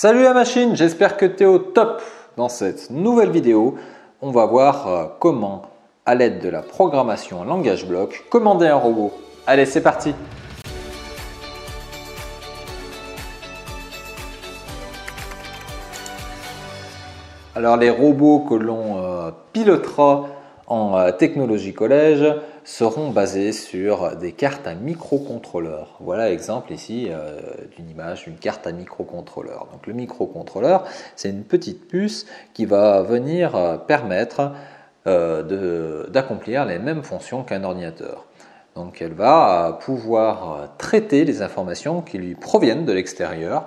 Salut la machine, j'espère que tu es au top. Dans cette nouvelle vidéo, on va voir comment, à l'aide de la programmation en langage bloc, commander un robot. Allez, c'est parti. Alors les robots que l'on pilotera en technologie collège seront basés sur des cartes à microcontrôleur. Voilà exemple ici d'une image d'une carte à microcontrôleur. Donc le microcontrôleur, c'est une petite puce qui va venir permettre d'accomplir les mêmes fonctions qu'un ordinateur. Donc elle va pouvoir traiter les informations qui lui proviennent de l'extérieur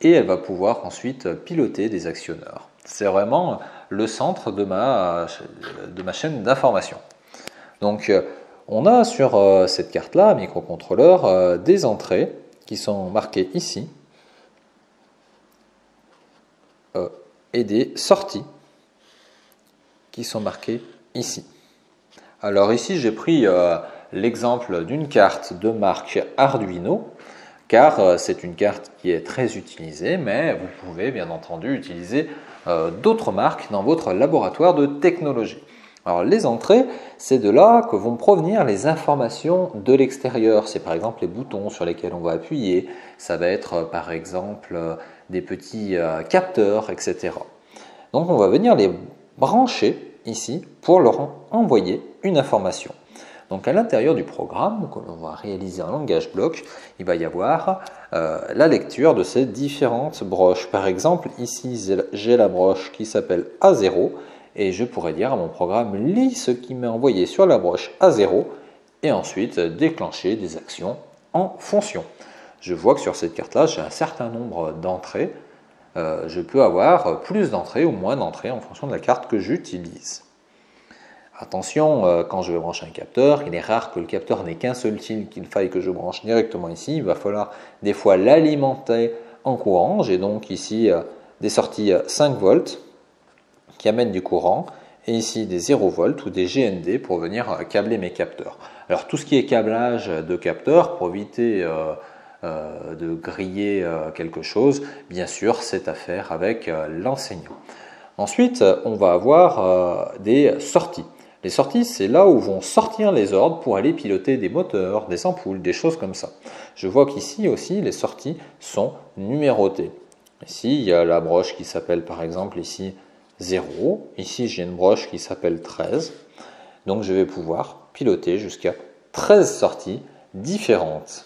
et elle va pouvoir ensuite piloter des actionneurs. C'est vraiment le centre de ma chaîne d'information. Donc on a sur cette carte-là, microcontrôleur, des entrées qui sont marquées ici et des sorties qui sont marquées ici. Alors ici j'ai pris l'exemple d'une carte de marque Arduino, car c'est une carte qui est très utilisée, mais vous pouvez bien entendu utiliser d'autres marques dans votre laboratoire de technologie. Alors les entrées, c'est de là que vont provenir les informations de l'extérieur. C'est par exemple les boutons sur lesquels on va appuyer, ça va être par exemple des petits capteurs, etc. Donc on va venir les brancher ici pour leur envoyer une information. Donc à l'intérieur du programme que l'on va réaliser en langage bloc, il va y avoir la lecture de ces différentes broches. Par exemple, ici j'ai la broche qui s'appelle A0 et je pourrais dire à mon programme lis ce qui m'est envoyé sur la broche A0 et ensuite déclencher des actions en fonction. Je vois que sur cette carte-là, j'ai un certain nombre d'entrées. Je peux avoir plus d'entrées ou moins d'entrées en fonction de la carte que j'utilise. Attention, quand je vais brancher un capteur, il est rare que le capteur n'ait qu'un seul fil qu'il faille que je branche directement ici. Il va falloir des fois l'alimenter en courant. J'ai donc ici des sorties 5 volts qui amènent du courant et ici des 0 volts ou des GND pour venir câbler mes capteurs. Alors tout ce qui est câblage de capteurs pour éviter de griller quelque chose, bien sûr c'est à faire avec l'enseignant. Ensuite, on va avoir des sorties. Les sorties, c'est là où vont sortir les ordres pour aller piloter des moteurs, des ampoules, des choses comme ça. Je vois qu'ici aussi, les sorties sont numérotées. Ici, il y a la broche qui s'appelle par exemple ici 0. Ici, j'ai une broche qui s'appelle 13. Donc, je vais pouvoir piloter jusqu'à 13 sorties différentes.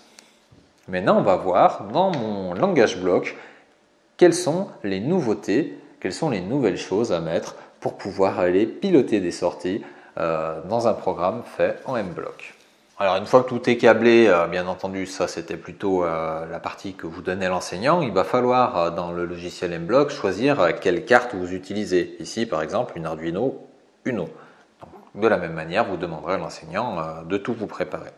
Maintenant, on va voir dans mon langage bloc quelles sont les nouveautés, quelles sont les nouvelles choses à mettre pour pouvoir aller piloter des sorties dans un programme fait en M-Block. Alors une fois que tout est câblé, bien entendu ça c'était plutôt la partie que vous donnait l'enseignant, il va falloir dans le logiciel M-Block choisir quelle carte vous utilisez. Ici par exemple une Arduino Uno. Donc, de la même manière vous demanderez à l'enseignant de tout vous préparer.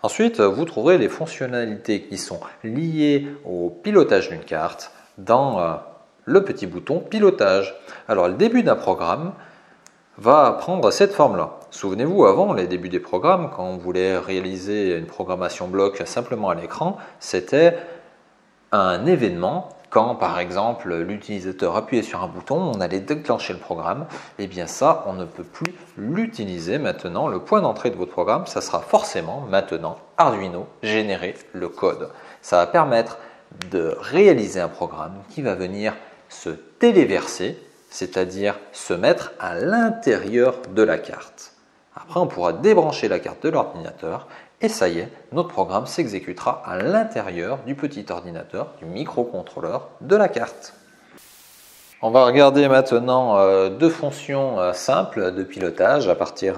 Ensuite vous trouverez les fonctionnalités qui sont liées au pilotage d'une carte dans le petit bouton pilotage. Alors le début d'un programme va prendre cette forme-là. Souvenez-vous, avant les débuts des programmes, quand on voulait réaliser une programmation bloc simplement à l'écran, c'était un événement. Quand par exemple l'utilisateur appuyait sur un bouton, on allait déclencher le programme. Et bien ça, on ne peut plus l'utiliser maintenant. Le point d'entrée de votre programme, ça sera forcément maintenant Arduino générer le code. Ça va permettre de réaliser un programme qui va venir se téléverser, c'est-à-dire se mettre à l'intérieur de la carte. Après, on pourra débrancher la carte de l'ordinateur et ça y est, notre programme s'exécutera à l'intérieur du petit ordinateur, du microcontrôleur de la carte. On va regarder maintenant deux fonctions simples de pilotage à partir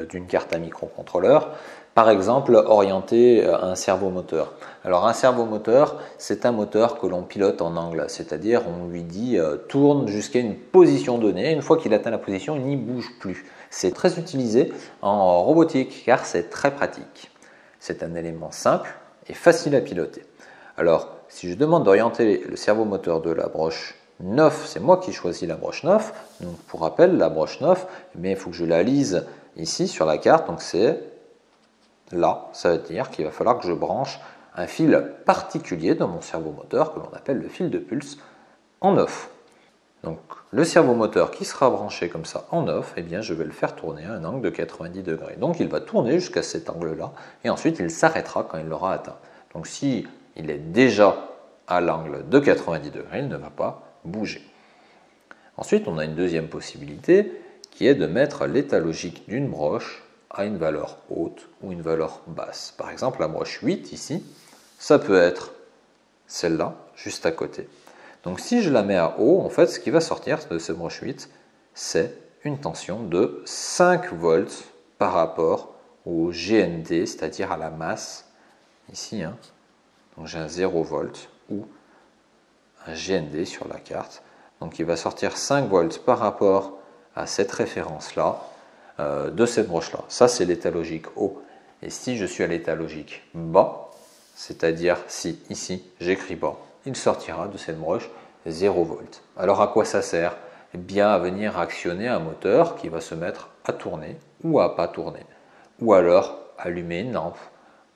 d'une carte à microcontrôleur. Par exemple, orienter un servomoteur. Alors un servomoteur, c'est un moteur que l'on pilote en angle, c'est-à-dire on lui dit tourne jusqu'à une position donnée. Une fois qu'il atteint la position, il n'y bouge plus. C'est très utilisé en robotique car c'est très pratique. C'est un élément simple et facile à piloter. Alors, si je demande d'orienter le servomoteur de la broche 9, c'est moi qui choisis la broche 9. Donc pour rappel, la broche 9, mais il faut que je la lise ici sur la carte. Donc c'est là, ça veut dire qu'il va falloir que je branche un fil particulier dans mon servomoteur que l'on appelle le fil de pulse en off. Donc le servomoteur qui sera branché comme ça en off, eh bien je vais le faire tourner à un angle de 90 degrés. Donc il va tourner jusqu'à cet angle-là et ensuite il s'arrêtera quand il l'aura atteint. Donc si il est déjà à l'angle de 90 degrés, il ne va pas bouger. Ensuite, on a une deuxième possibilité qui est de mettre l'état logique d'une broche à une valeur haute ou une valeur basse. Par exemple, la broche 8 ici, ça peut être celle-là, juste à côté. Donc si je la mets à haut, en fait, ce qui va sortir de cette broche 8, c'est une tension de 5 volts par rapport au GND, c'est-à-dire à la masse, ici. Donc j'ai un 0 volt ou un GND sur la carte. Donc il va sortir 5 volts par rapport à cette référence-là, de cette broche-là. Ça, c'est l'état logique haut. Et si je suis à l'état logique bas, c'est-à-dire si ici j'écris bas, il sortira de cette broche 0 volts. Alors à quoi ça sert? Eh bien à venir actionner un moteur qui va se mettre à tourner ou à pas tourner. Ou alors allumer une lampe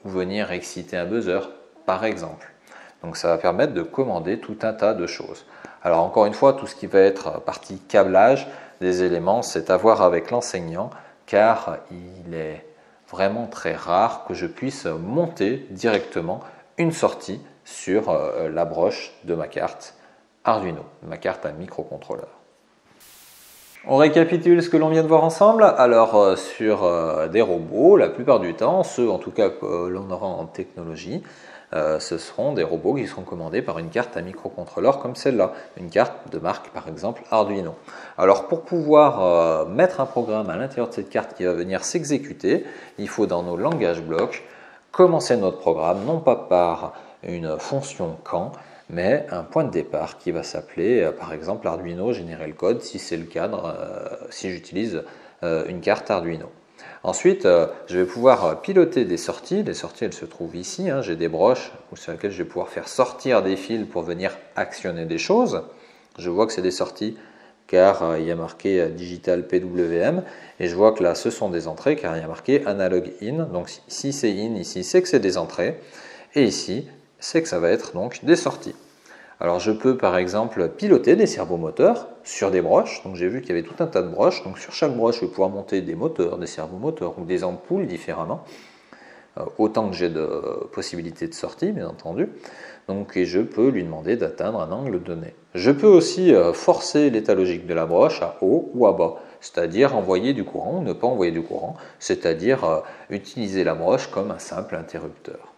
ou venir exciter un buzzer, par exemple. Donc ça va permettre de commander tout un tas de choses. Alors encore une fois, tout ce qui va être partie câblage des éléments, c'est à voir avec l'enseignant, car il est vraiment très rare que je puisse monter directement une sortie sur la broche de ma carte Arduino, ma carte à microcontrôleur. On récapitule ce que l'on vient de voir ensemble. Alors sur des robots, la plupart du temps, ceux en tout cas que l'on aura en technologie, ce seront des robots qui seront commandés par une carte à microcontrôleur comme celle-là, une carte de marque par exemple Arduino. Alors pour pouvoir mettre un programme à l'intérieur de cette carte qui va venir s'exécuter, il faut dans nos langages blocs commencer notre programme non pas par une fonction quand, mais un point de départ qui va s'appeler par exemple Arduino générer le code si c'est le cadre, si j'utilise une carte Arduino. Ensuite, je vais pouvoir piloter des sorties. Les sorties, elles se trouvent ici. J'ai des broches sur lesquelles je vais pouvoir faire sortir des fils pour venir actionner des choses. Je vois que c'est des sorties car il y a marqué Digital PWM. Et je vois que là, ce sont des entrées car il y a marqué Analog In. Donc si c'est In, ici, c'est que c'est des entrées. Et ici, c'est que ça va être donc des sorties. Alors je peux par exemple piloter des servomoteurs sur des broches. Donc j'ai vu qu'il y avait tout un tas de broches. Donc sur chaque broche, je vais pouvoir monter des moteurs, des servomoteurs ou des ampoules différemment. Autant que j'ai de possibilités de sortie, bien entendu. Donc et je peux lui demander d'atteindre un angle donné. Je peux aussi forcer l'état logique de la broche à haut ou à bas. C'est-à-dire envoyer du courant ou ne pas envoyer du courant. C'est-à-dire utiliser la broche comme un simple interrupteur.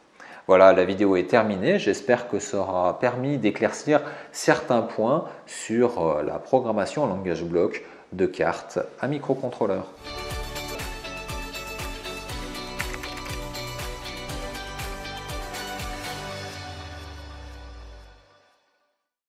Voilà, la vidéo est terminée. J'espère que ça aura permis d'éclaircir certains points sur la programmation en langage bloc de cartes à microcontrôleur.